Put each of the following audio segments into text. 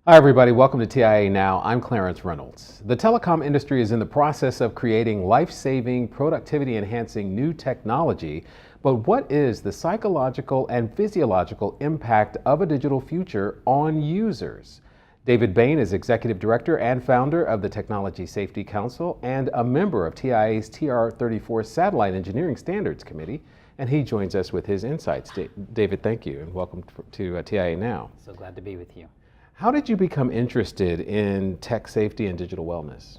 Hi everybody, welcome to TIA Now. I'm Clarence Reynolds. The telecom industry is in the process of creating life-saving, productivity-enhancing new technology, but what is the psychological and physiological impact of a digital future on users? David Bain is Executive Director and founder of the Technology Safety Council and a member of TIA's TR34 Satellite Engineering Standards Committee, and he joins us with his insights. David, thank you and welcome to TIA Now. So glad to be with you. How did you become interested in tech safety and digital wellness?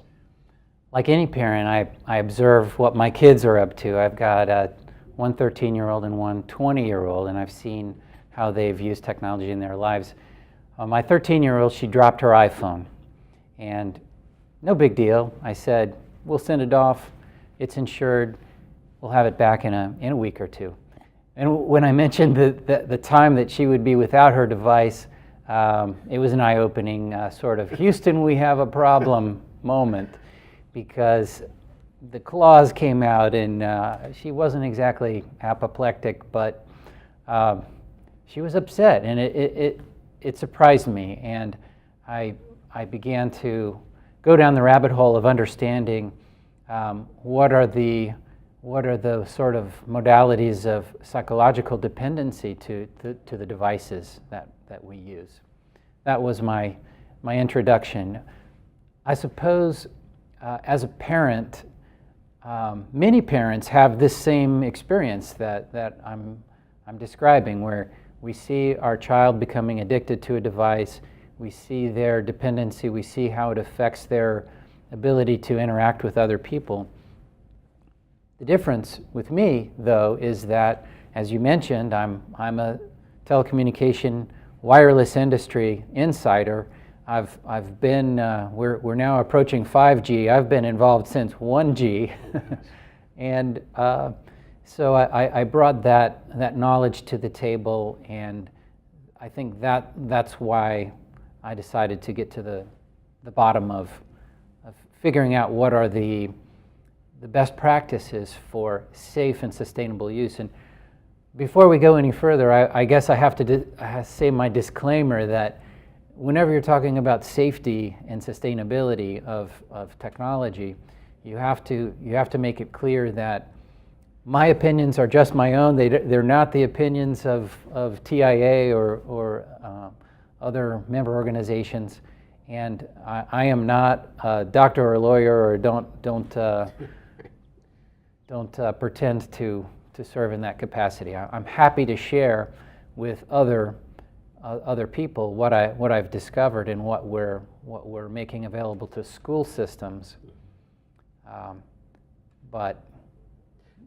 Like any parent, I observe what my kids are up to. I've got one 13-year-old and one 20-year-old, and I've seen how they've used technology in their lives. My 13-year-old, she dropped her iPhone, and no big deal. I said, we'll send it off. It's insured. We'll have it back in a week or two. And when I mentioned the time that she would be without her device, it was an eye-opening sort of Houston, we have a problem moment, because the claws came out and she wasn't exactly apoplectic, but she was upset, and it surprised me, and I began to go down the rabbit hole of understanding what are the sort of modalities of psychological dependency to the devices that we use. That was my introduction. I suppose as a parent, many parents have this same experience that I'm describing, where we see our child becoming addicted to a device, we see their dependency, we see how it affects their ability to interact with other people. The difference with me, though, is that, as you mentioned, I'm a telecommunication wireless industry insider. I've been we're now approaching 5G. I've been involved since 1G, and so I brought that knowledge to the table, and I think that's why I decided to get to the bottom of figuring out what are the best practices for safe and sustainable use. And before we go any further, I guess I have to say my disclaimer that whenever you're talking about safety and sustainability of technology, you have to make it clear that my opinions are just my own. They're not the opinions of TIA or other member organizations, and I am not a doctor or a lawyer, or don't pretend to serve in that capacity. I'm happy to share with other people what I've discovered and what we're making available to school systems. But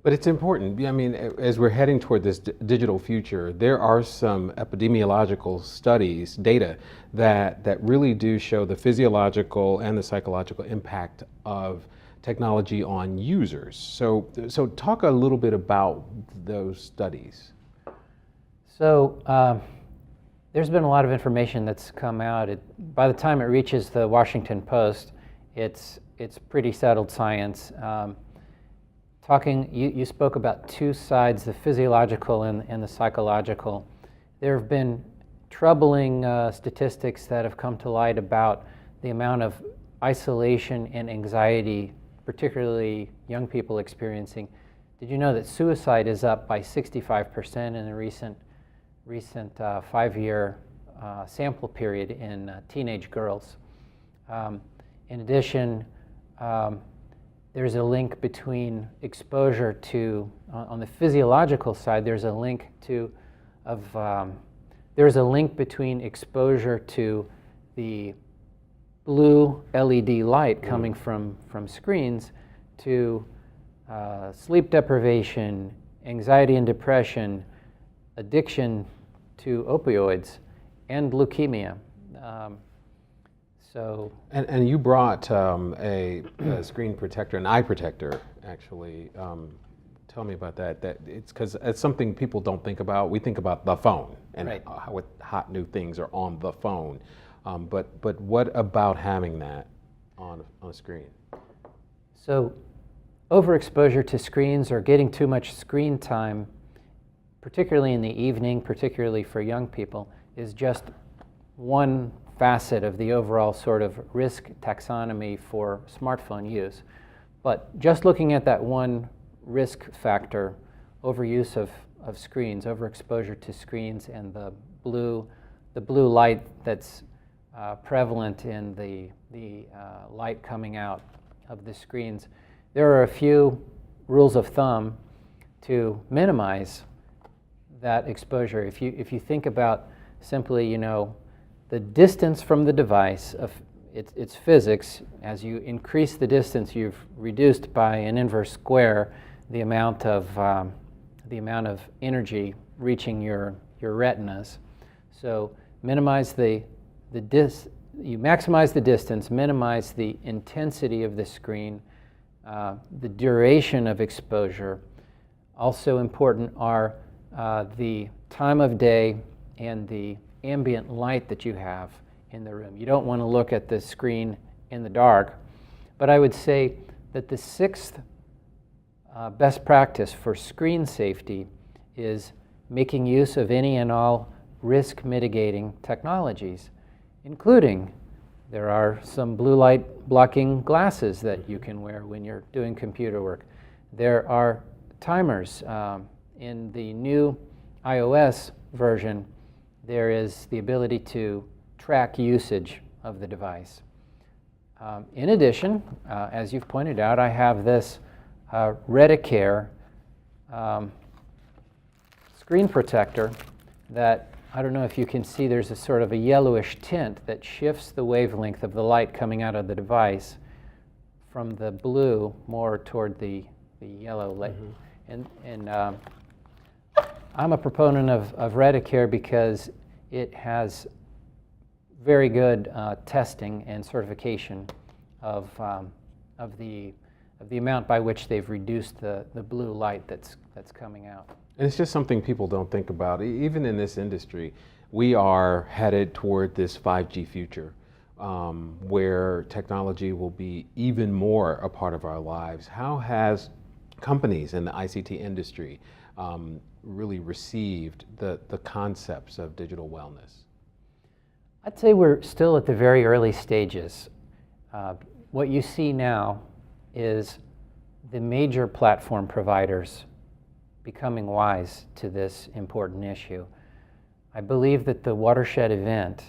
it's important. I mean, as we're heading toward this digital future, there are some epidemiological studies, data that really do show the physiological and the psychological impact of technology on users. So talk a little bit about those studies. So there's been a lot of information that's come out. By the time it reaches the Washington Post, it's pretty settled science. You spoke about two sides, the physiological and the psychological. There have been troubling statistics that have come to light about the amount of isolation and anxiety, particularly young people experiencing. Did you know that suicide is up by 65% in a recent 5-year sample period in teenage girls? In addition, there's a link between exposure to, on the physiological side, there's a link between exposure to the blue LED light coming from screens to sleep deprivation, anxiety and depression, addiction to opioids, and leukemia. And you brought a screen protector, an eye protector, actually. Tell me about that. That it's because it's something people don't think about. We think about the phone and right. What hot new things are on the phone. But what about having that on a screen? So overexposure to screens or getting too much screen time, particularly in the evening, particularly for young people, is just one facet of the overall sort of risk taxonomy for smartphone use. But just looking at that one risk factor, overuse of screens, overexposure to screens, and the blue light that's prevalent in the light coming out of the screens, there are a few rules of thumb to minimize that exposure. If you think about simply, the distance from the device, it's physics. As you increase the distance, you've reduced by an inverse square the amount of energy reaching your retinas. So minimize you maximize the distance, minimize the intensity of the screen, the duration of exposure. Also important are the time of day and the ambient light that you have in the room. You don't want to look at the screen in the dark, but I would say that the sixth best practice for screen safety is making use of any and all risk mitigating technologies, including there are some blue light blocking glasses that you can wear when you're doing computer work. There are timers. In the new iOS version, there is the ability to track usage of the device. In addition, as you've pointed out, I have this Reticare screen protector that, I don't know if you can see, there's a sort of a yellowish tint that shifts the wavelength of the light coming out of the device from the blue more toward the yellow light. And I'm a proponent of Reticare because it has very good testing and certification of the amount by which they've reduced the blue light that's coming out. And it's just something people don't think about. Even in this industry, we are headed toward this 5G future where technology will be even more a part of our lives. How has companies in the ICT industry really received the concepts of digital wellness? I'd say we're still at the very early stages. What you see now is the major platform providers becoming wise to this important issue. I believe that the watershed event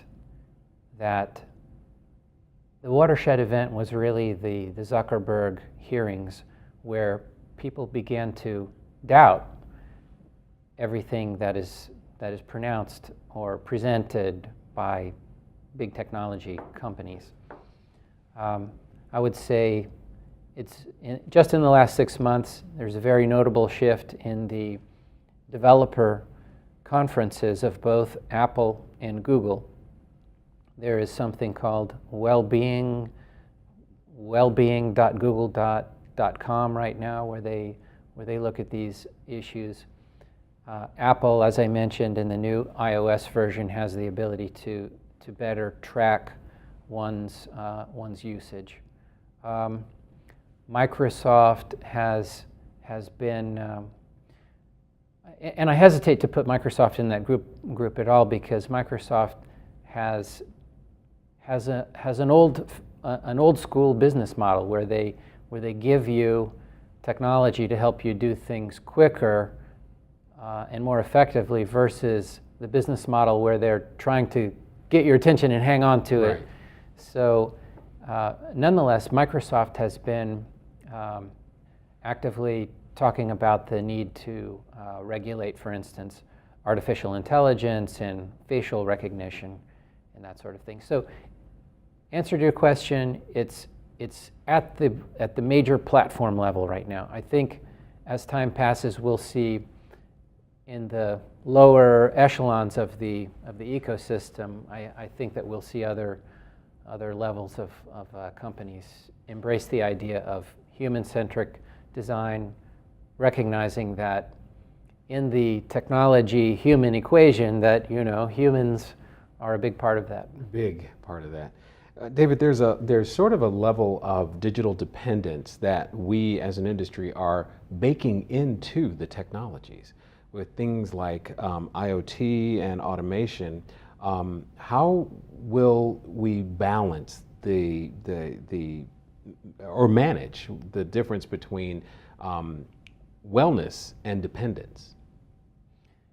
was really the Zuckerberg hearings, where people began to doubt everything that is pronounced or presented by big technology companies. I would say just in the last 6 months, there's a very notable shift in the developer conferences of both Apple and Google. There is something called wellbeing.google.com right now, where they look at these issues. Apple, as I mentioned, in the new iOS version, has the ability to better track one's usage. Microsoft has been, and I hesitate to put Microsoft in that group at all, because Microsoft has an old school business model where they give you technology to help you do things quicker and more effectively, versus the business model where they're trying to get your attention and hang on to it. So nonetheless, Microsoft has been actively talking about the need to regulate, for instance, artificial intelligence and facial recognition and that sort of thing. So, answer to your question, it's at the major platform level right now. I think as time passes, we'll see in the lower echelons of the ecosystem, I think that we'll see other levels of companies embrace the idea of human-centric design, recognizing that in the technology-human equation that, humans are a big part of that. Big part of that. David, there's sort of a level of digital dependence that we as an industry are baking into the technologies with things like IoT and automation. How will we balance or manage the difference between wellness and dependence?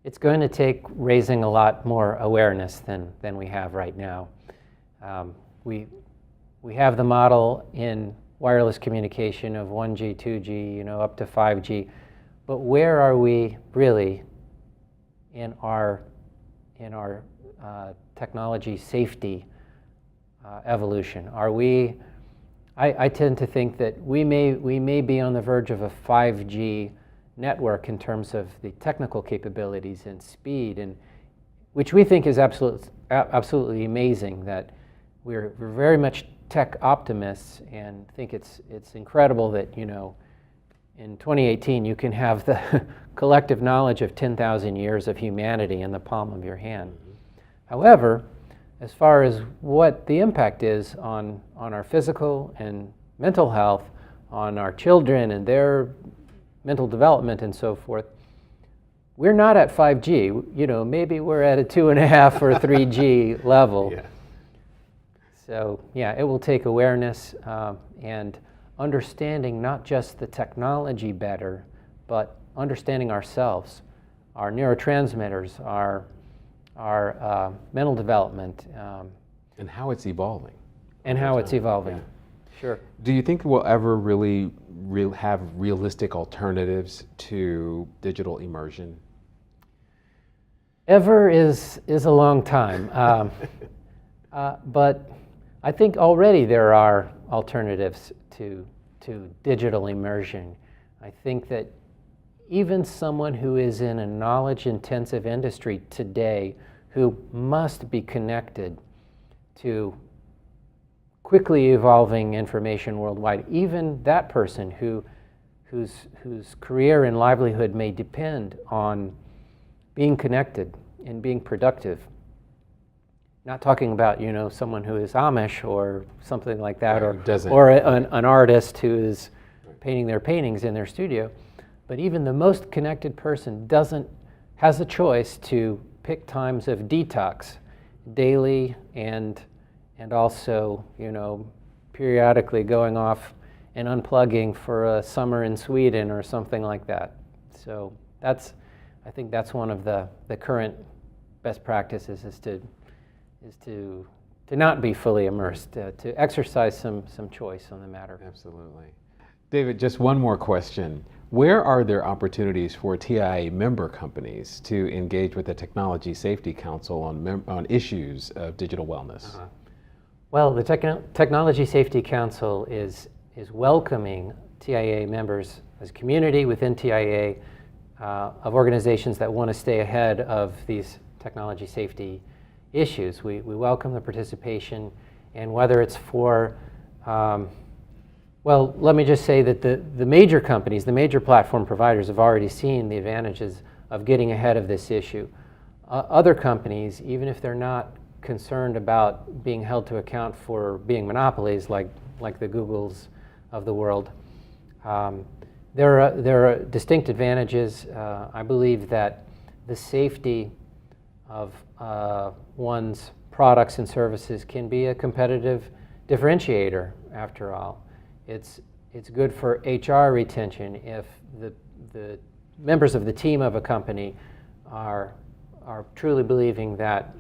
It's going to take raising a lot more awareness than we have right now. We have the model in wireless communication of 1G, 2G, up to 5G, but where are we really in our technology safety evolution? Are we? I tend to think that we may be on the verge of a 5G network in terms of the technical capabilities and speed, and which we think is absolutely amazing. That we're very much tech optimists and think it's incredible that in 2018 you can have the collective knowledge of 10,000 years of humanity in the palm of your hand. However, as far as what the impact is on our physical and mental health, on our children and their mental development and so forth, we're not at 5G. Maybe we're at a 2.5 or 3G level. Yeah. So yeah, it will take awareness and understanding not just the technology better, but understanding ourselves, our neurotransmitters, our mental development. And how it's evolving. And how it's evolving. Yeah. Sure. Do you think we'll ever really have realistic alternatives to digital immersion? Ever is a long time. But I think already there are alternatives to digital immersion. I think that even someone who is in a knowledge-intensive industry today, who must be connected to quickly evolving information worldwide, even that person whose career and livelihood may depend on being connected and being productive. Not talking about someone who is Amish or something like that, or an artist who is painting their paintings in their studio, but even the most connected person has a choice to pick times of detox, daily and also periodically going off and unplugging for a summer in Sweden or something like that. So I think that's one of the current best practices is to not be fully immersed, to exercise some choice on the matter. Absolutely. David, just one more question. Where are there opportunities for TIA member companies to engage with the Technology Safety Council on issues of digital wellness? Uh-huh. Well, the Technology Safety Council is welcoming TIA members as a community within TIA of organizations that want to stay ahead of these technology safety issues. We welcome the participation, and whether it's for, well, let me just say that the major companies, the major platform providers have already seen the advantages of getting ahead of this issue. Other companies, even if they're not concerned about being held to account for being monopolies like the Googles of the world, there are distinct advantages. I believe that the safety of one's products and services can be a competitive differentiator, after all. It's good for HR retention if the members of the team of a company are truly believing that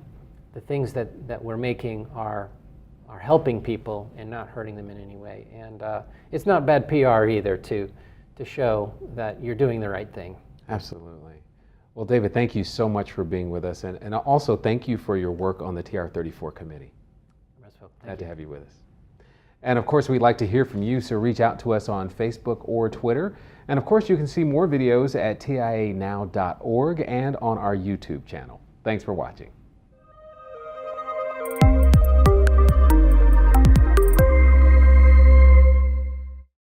the things that we're making are helping people and not hurting them in any way. And it's not bad PR either to show that you're doing the right thing. Absolutely. Well, David, thank you so much for being with us, and also thank you for your work on the TR34 committee. Glad to have you with us. And of course, we'd like to hear from you, so reach out to us on Facebook or Twitter. And of course, you can see more videos at tianow.org and on our YouTube channel. Thanks for watching.